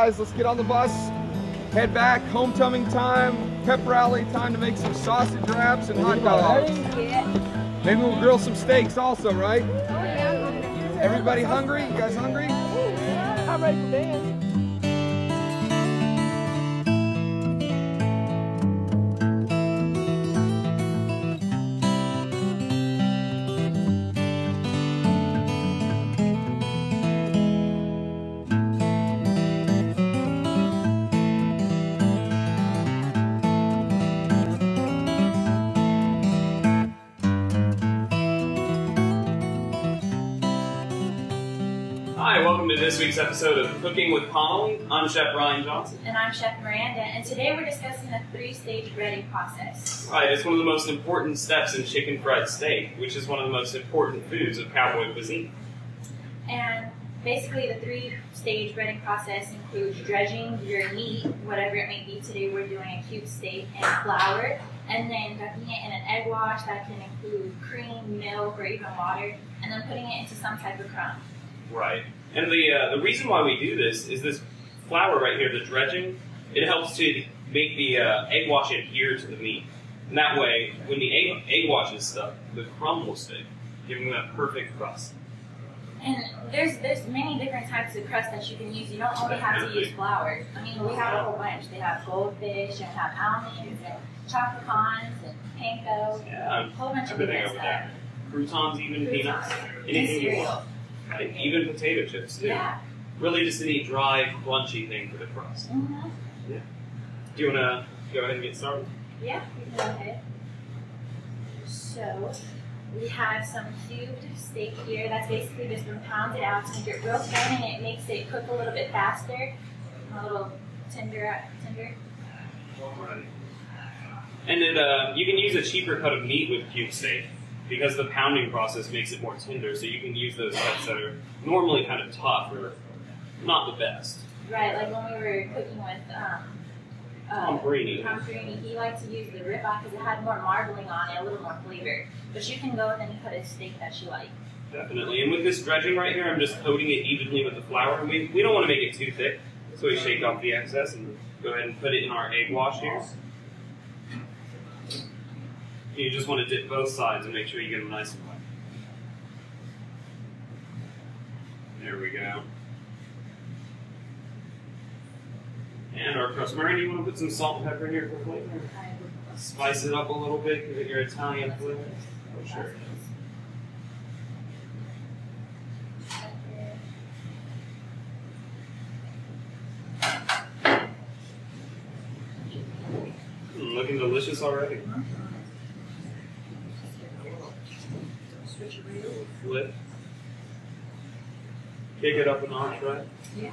Guys, let's get on the bus, head back, homecoming time, pep rally, time to make some sausage wraps and hot dogs. Maybe we'll grill some steaks also, right? Everybody hungry? You guys hungry? I'm ready to dance. Hi, welcome to this week's episode of Cooking with Connally. I'm Chef Ryan Johnson. And I'm Chef Miranda, and today we're discussing the 3-stage breading process. Right, it's one of the most important steps in chicken fried steak, which is one of the most important foods of cowboy cuisine. And basically the 3-stage breading process includes dredging your meat, whatever it may be. Today we're doing a cube steak and flour, and then ducking it in an egg wash that can include cream, milk, or even water, and then putting it into some type of crumb. Right. And the reason why we do this is this flour right here, the dredging, it helps to make the egg wash adhere to the meat. And that way, when the egg wash is stuck, the crumb will stick, giving that perfect crust. And there's many different types of crust that you can use. You don't only have to use flour. I mean, we have a whole bunch. They have goldfish, and have almonds, and chocolate pecans, and panko, yeah, a whole bunch of everything different over stuff. there. Croutons, even peanuts, anything you want. Right? Even potato chips too. Yeah. Really just any dry, crunchy thing for the crust. Mm-hmm. Yeah. Do you want to go ahead and get started? Yeah, we can go ahead. So, we have some cubed steak here. That's basically just been pounded out to make it real thin, and it makes it cook a little bit faster, a little tender. Right. And then you can use a cheaper cut of meat with cube steak, because the pounding process makes it more tender, so you can use those cuts that are normally kind of tough or not the best. Right, like when we were cooking with Tom Brady, he liked to use the ribeye because it had more marbling on it, a little more flavor. But you can go with any cut of steak that you like. Definitely. And with this dredging right here, I'm just coating it evenly with the flour. And we don't want to make it too thick, so we shake off the excess and go ahead and put it in our egg wash here. You just want to dip both sides and make sure you get them nice and wet. There we go. And our crust. Miranda, you want to put some salt and pepper in here for flavor? Spice it up a little bit, give it your Italian flavor. Oh, sure. Looking delicious already. Flip. Kick it up a notch, right? Yeah.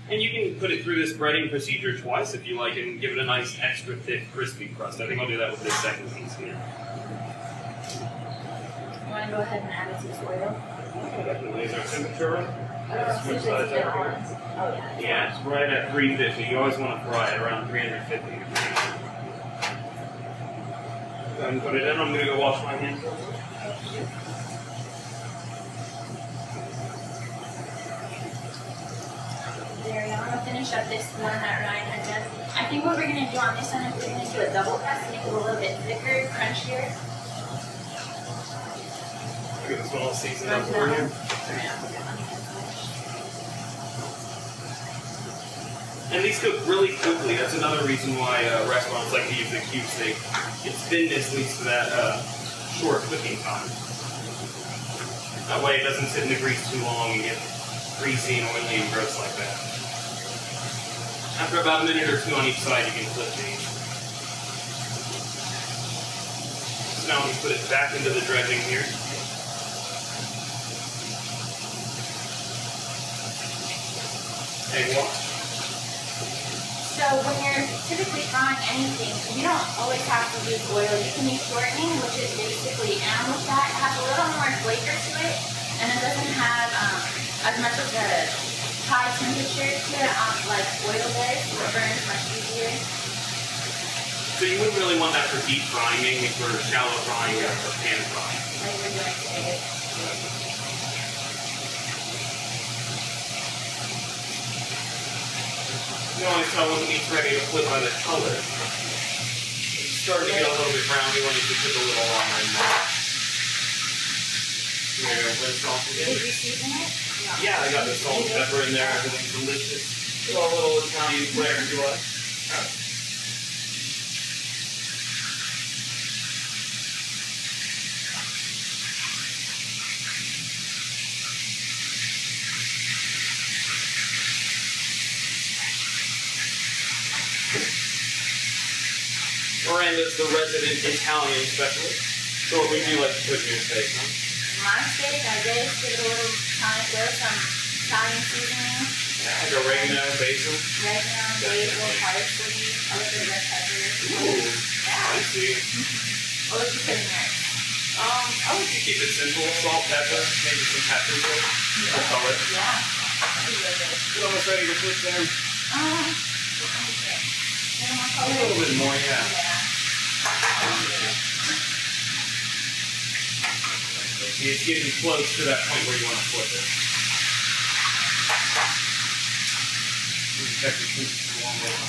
And you can put it through this breading procedure twice if you like and give it a nice extra thick crispy crust. I think I'll do that with this second piece here. You want to go ahead and add it to this oil? Definitely. Is our temperature right? Switch sides up here. Oh, yeah. Yeah, it's right at 350. You always want to fry it around 350 degrees. Go ahead and put it in. I'm going to go wash my hands. There we go. I'm going to finish up this one that Ryan had done. I think what we're going to do on this one is we're going to do a double press to make it a little bit thicker, crunchier. Get this one all seasoned up for you. And these cook really quickly. That's another reason why restaurants like to use the cube steak. Its thinness leads to that short cooking time. That way it doesn't sit in the grease too long and get greasy and oily and gross like that. After about a minute or two on each side, you can flip these. So now we put it back into the dredging here. Egg wash. So when you're typically frying anything, you don't always have to use oil. You can use shortening, which is basically animal fat. It has a little more flavor to it, and it doesn't have as much of the high temperature to it like oil does. It burns much easier. So you wouldn't really want that for deep frying, mainly for shallow frying or for pan frying. Like we're doing today. can always tell when the meat's ready to flip by the color. It's starting to get a little bit brown. We want it to cook a little longer in there. Here, rinse off again. Did you season it? No. Yeah, I got the salt and pepper in there. Everything's delicious. A little Italian flair if you like. Miranda's the resident Italian specialist. So what would you like to put in your steak, huh? My steak, I just give it a little time, some Italian seasoning. Yeah, like oregano, basil. Oregano, basil, parsley, a little bit of red pepper. Ooh, Yeah. I see. What would you put in there? I like to keep it simple. Salt, pepper, maybe some paprika for color. Yeah. That'd be really good. It's almost ready to flip there. A little bit more, yeah. See, it's getting close to that point where you want to flip it. Check the juice along the way.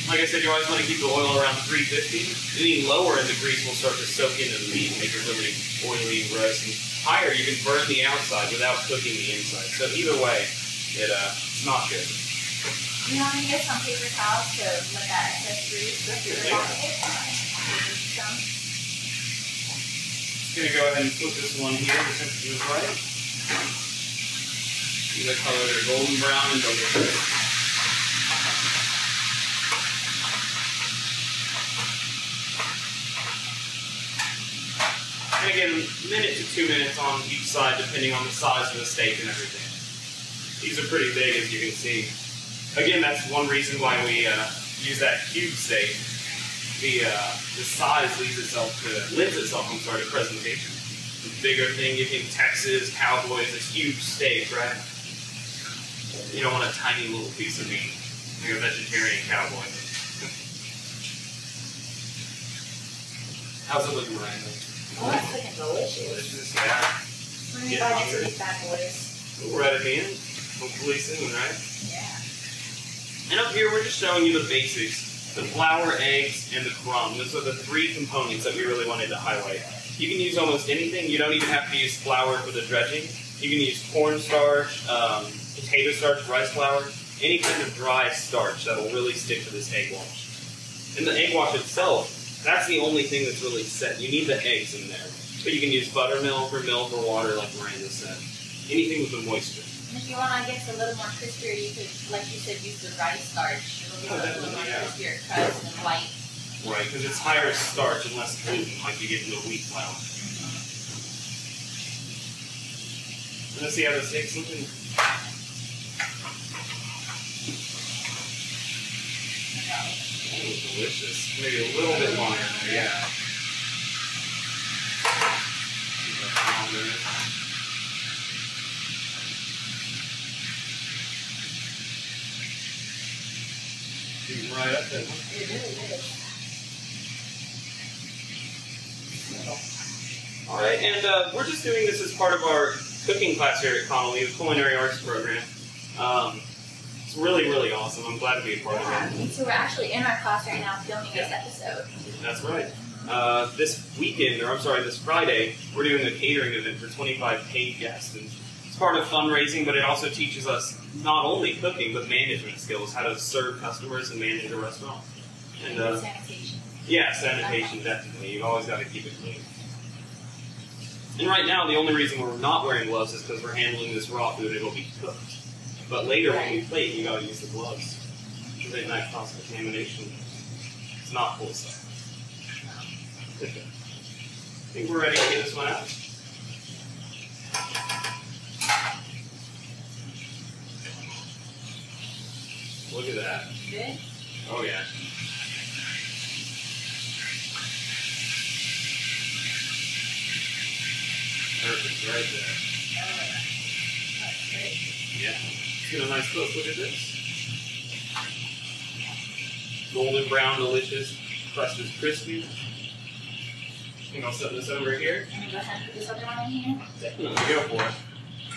Like I said, you always want to keep the oil around 350. Any lower and the grease will start to soak into the meat and make it really oily and gross. And higher, you can burn the outside without cooking the inside. So either way, it's not good. You want me to get some paper towels to let that excess grease go through the pocket? Some. Just going to go ahead and flip this one here. The temperature is right. See the color, they're golden brown and delicious. And again, a minute to 2 minutes on each side, depending on the size of the steak and everything. These are pretty big, as you can see. Again, that's one reason why we use that cube steak. The size lends itself to presentation. The bigger thing, you think Texas, cowboys, a huge steak, right? You don't want a tiny little piece of meat. Like a vegetarian cowboy. How's it looking, Ryan? Oh, that's looking delicious. Delicious, yeah. When are you going to these bad boys? We're at the end. Hopefully soon, right? Yeah. And up here, we're just showing you the basics. The flour, eggs, and the crumb. Those are the three components that we really wanted to highlight. You can use almost anything. You don't even have to use flour for the dredging. You can use cornstarch, potato starch, rice flour, any kind of dry starch that will really stick to this egg wash. And the egg wash itself, that's the only thing that's really set. You need the eggs in there. But you can use buttermilk or milk or water like Miranda said. Anything with the moisture. And if you want, I guess, a little more crispier, you could, like you said, use the rice starch. It'll give it a little more crispier crust and white. Right, because it's higher starch and less gluten, like you get in the wheat flour. Let's see how the steak's looking. Oh, delicious. Maybe a little bit longer in there, yeah. Right up there. It really is. All right, and we're just doing this as part of our cooking class here at Connally, the Culinary Arts program. It's really, really awesome. I'm glad to be a part of it. So we're actually in our class right now filming this episode. That's right. This weekend, or I'm sorry, this Friday, we're doing a catering event for 25 paid guests. And it's part of fundraising, but it also teaches us not only cooking, but management skills, how to serve customers and manage a restaurant. And sanitation. Yeah, sanitation, definitely. You've always got to keep it clean. And right now, the only reason we're not wearing gloves is because we're handling this raw food. It'll be cooked. But later, when we plate, you got to use the gloves. Prevent that cross-contamination. It's not cool stuff. I think we're ready to get this one out. Look at that. Good? Oh, yeah. Perfect, right there. That's great. Yeah. Let's get a nice close look at this. Golden brown, delicious. Crust is crispy. I think I'll set this over here. Can we go ahead and put this other one in here? Definitely, go for it.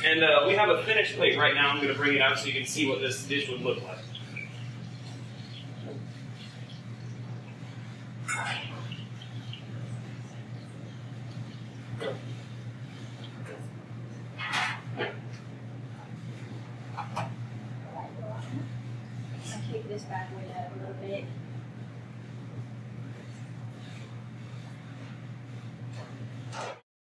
And we have a finished plate right now. I'm going to bring it out so you can see what this dish would look like. I'll take this bad boy out a little bit.